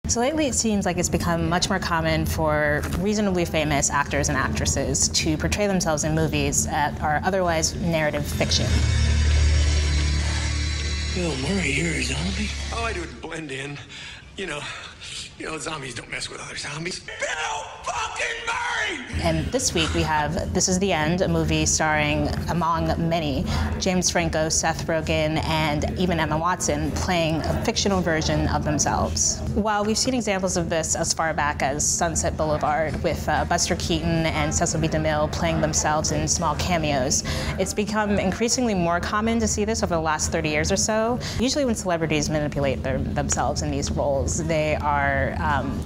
So lately it seems like it's become much more common for reasonably famous actors and actresses to portray themselves in movies that are otherwise narrative fiction. Bill Murray, you're a zombie? All I do is blend in. You know, zombies don't mess with other zombies. Bill fucking Murray! And this week we have This Is the End, a movie starring, among many, James Franco, Seth Rogen, and even Emma Watson playing a fictional version of themselves. While we've seen examples of this as far back as Sunset Boulevard with Buster Keaton and Cecil B. DeMille playing themselves in small cameos, it's become increasingly more common to see this over the last 30 years or so. Usually when celebrities manipulate themselves in these roles, they are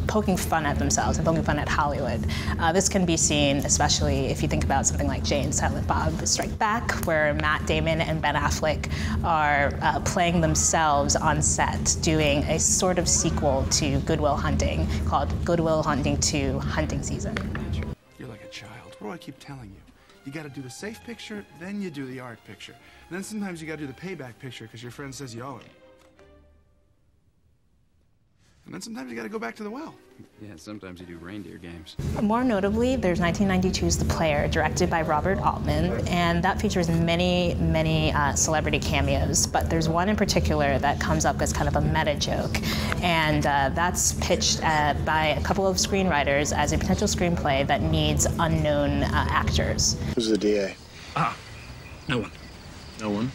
poking fun at themselves and poking fun at Hollywood. This can be seen, especially if you think about something like Jay and Silent Bob Strike Back, where Matt Damon and Ben Affleck are playing themselves on set, doing a sort of sequel to Good Will Hunting called Good Will Hunting 2: Hunting Season. You're like a child. What do I keep telling you? You gotta do the safe picture, then you do the art picture. And then sometimes you gotta do the payback picture because your friend says you owe him. And then sometimes you gotta go back to the well. Yeah, sometimes you do reindeer games. More notably, there's 1992's The Player, directed by Robert Altman, and that features many celebrity cameos, but there's one in particular that comes up as kind of a meta joke, and that's pitched by a couple of screenwriters as a potential screenplay that needs unknown actors. Who's the DA? No one. No one?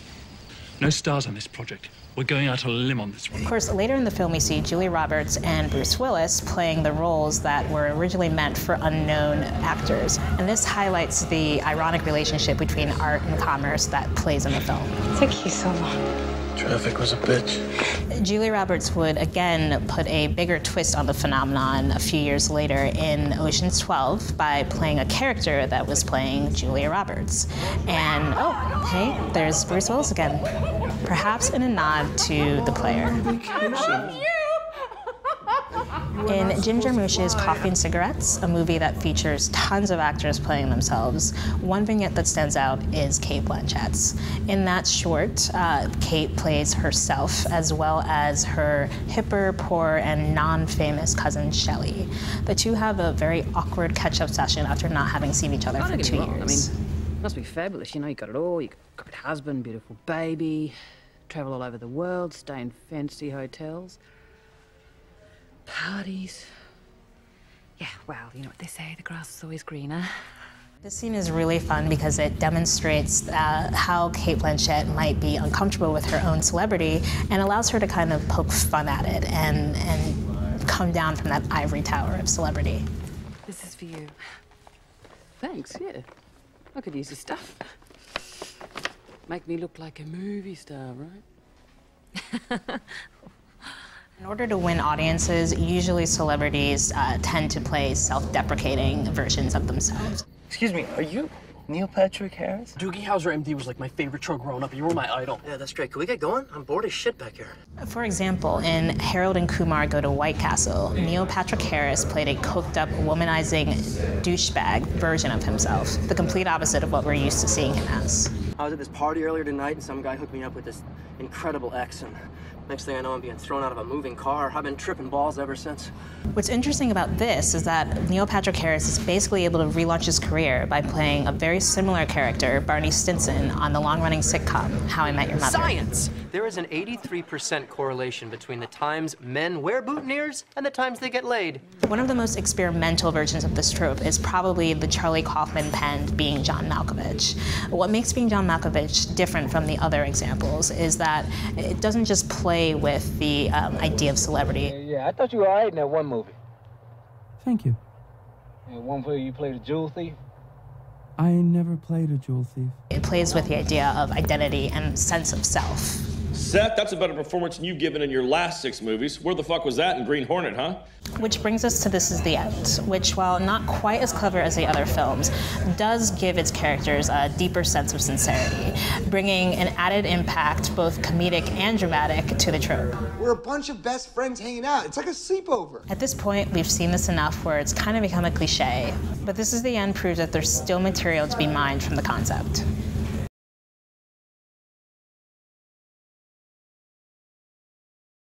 No stars on this project. We're going out on a limb on this one. Of course, later in the film, we see Julia Roberts and Bruce Willis playing the roles that were originally meant for unknown actors. And this highlights the ironic relationship between art and commerce that plays in the film. It took you so long. Traffic was a bitch. Julia Roberts would again put a bigger twist on the phenomenon a few years later in Ocean's 12 by playing a character that was playing Julia Roberts. And, oh, hey, there's Bruce Willis again. Perhaps in a nod to The Player. In Jim Jarmusch's Coffee and Cigarettes, a movie that features tons of actors playing themselves, one vignette that stands out is Cate Blanchett's. In that short, Cate plays herself as well as her hipper, poor, and non-famous cousin Shelley. The two have a very awkward catch-up session after not having seen each other for 2 years. I mean, it must be fabulous, you know, you got it all. You got a great husband, beautiful baby, travel all over the world, stay in fancy hotels. Parties. Yeah, well, you know what they say, the grass is always greener. This scene is really fun because it demonstrates how Cate Blanchett might be uncomfortable with her own celebrity and allows her to kind of poke fun at it and come down from that ivory tower of celebrity. This is for you. Thanks, yeah. I could use your stuff. Make me look like a movie star, right? In order to win audiences, usually celebrities tend to play self-deprecating versions of themselves. Excuse me, are you Neil Patrick Harris? Doogie Howser MD was like my favorite show growing up. You were my idol. Yeah, that's great. Can we get going? I'm bored as shit back here. For example, in Harold and Kumar Go to White Castle, Neil Patrick Harris played a coked-up, womanizing douchebag version of himself, the complete opposite of what we're used to seeing him as. I was at this party earlier tonight, and some guy hooked me up with this incredible ex, and next thing I know, I'm being thrown out of a moving car. I've been tripping balls ever since. What's interesting about this is that Neil Patrick Harris is basically able to relaunch his career by playing a very similar character, Barney Stinson, on the long-running sitcom How I Met Your Mother. Science! There is an 83% correlation between the times men wear boutonnieres and the times they get laid. One of the most experimental versions of this trope is probably the Charlie Kaufman penned Being John Malkovich. What makes Being John Malkovich different from the other examples is that it doesn't just play with the idea of celebrity. Yeah, I thought you were all right in that one movie. Thank you. And one where you played a jewel thief? I never played a jewel thief. It plays with the idea of identity and sense of self. Seth, that's a better performance than you've given in your last 6 movies. Where the fuck was that in Green Hornet, huh? Which brings us to This Is the End, which, while not quite as clever as the other films, does give its characters a deeper sense of sincerity, bringing an added impact, both comedic and dramatic, to the trope. We're a bunch of best friends hanging out. It's like a sleepover. At this point, we've seen this enough where it's kind of become a cliche, but This Is the End proves that there's still material to be mined from the concept.